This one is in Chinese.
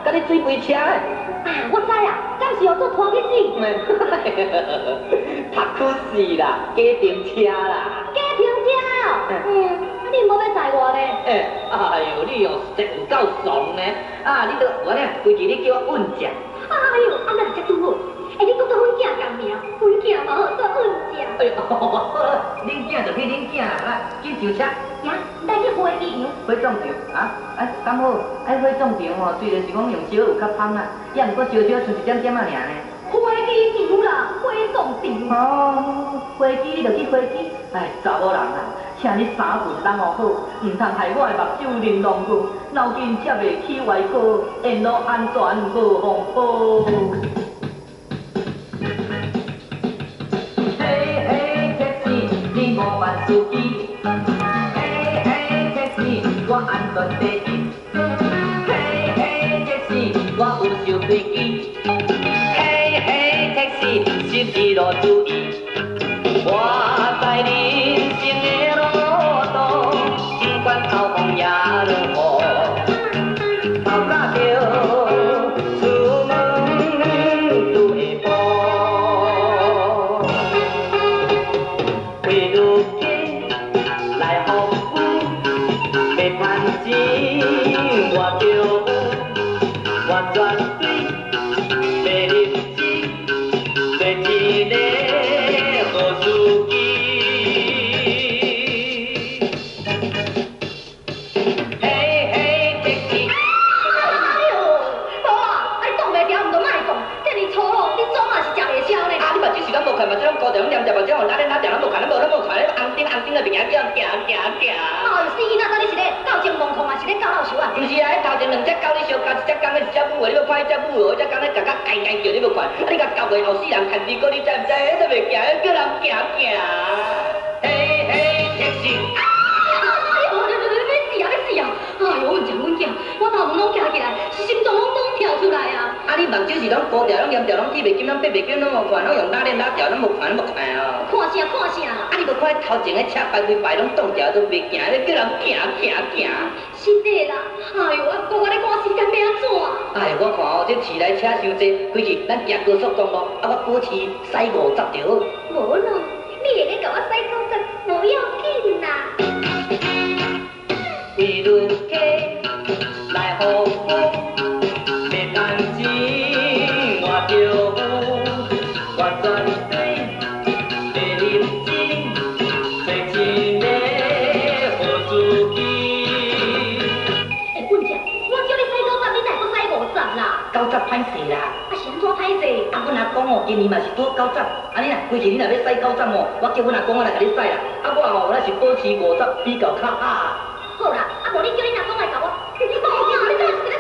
甲你水杯车的。啊，我知啊，敢是要做拖去子？读苦死啦，家庭车啦。家庭车哦。啊你无要载我呢？哎呦，你哦实有够爽呢！啊，你都我呢，规日你叫我稳食。哎呦，啊那是遮拄好。你讲到阮囝共名，阮囝嘛好做稳食。哎呦，好啦，恁囝就去恁囝啦，来，去上车。呀，带去飞机场。火葬场啊，刚好，火葬场哦，虽然是讲用烧有较芳啊，也毋过少少剩一点点仔尔呢。飞机场啦，飞葬场。哦，飞机你就去飞机，查某人啊，请你三分人哦好，唔通害我的目睭玲珑过，脑筋接袂起外国，沿路安全无风波。嘿嘿，taxi，你无办司机。嘿嘿，taxi，我安全第一。嘿嘿，taxi，我有收飞机。嘿嘿，taxi，十字路注意。我在人生的路途，不管头风也落雨，头早叫出门拄会步。为路家来服务，要赚钱我就有，我绝对要认真做一个好司机。嘿嘿，taxi。哎呦，无啊，你讲袂条，毋就莫讲。这么粗鲁，你总嘛是食袂消呢。啊，你目睭是咱无看，目睭拢高着，拢念着目睭哦，哪咱咱拢无看，咱无看，你红灯红灯的物件叫行。哎呦，死囡仔，你是咧教情梦空啊，是咧教老手啊？毋是啊，头前两只狗你相交，一只公的一只母的，你要看迄只母的，迄只公的甲改叫你要看，啊你甲交过后世人看你个，你知唔知？迄都袂行，叫人行。嘿嘿，taxi。哎呦，你死啊！哎呦，阮囝，我头毛拢夹起来，心脏拢跳出来啊！啊，你目睭是拢高调，拢严调，拢记袂紧，拢爬袂紧，拢无看，拢用拉链拉调，拢无看哦。看啥？啊，你无看头前的车排规排拢挡掉，都袂行，你叫人行。是的啦，哎呦，我咧赶时间要安怎？哎，我看哦，这市内车伤济，规日咱行高速公路，啊，我保持驶50就好。无咯，你会咧甲我驶90，无要紧啦。为路家来服务，要赚钱我就有，我绝对要认真做一个好司机。阮姐，我叫你驶90，你哪会驶50啦90歹势啦！啊是安怎歹势？啊，阮阿公哦，今年嘛是拄90，安尼啦，规日你若要驶90哦，我叫阮阿公来甲你驶啦。啊，我哦，咱是保持50比较较矮。好啦，啊无你叫你阿公来甲我，你真的是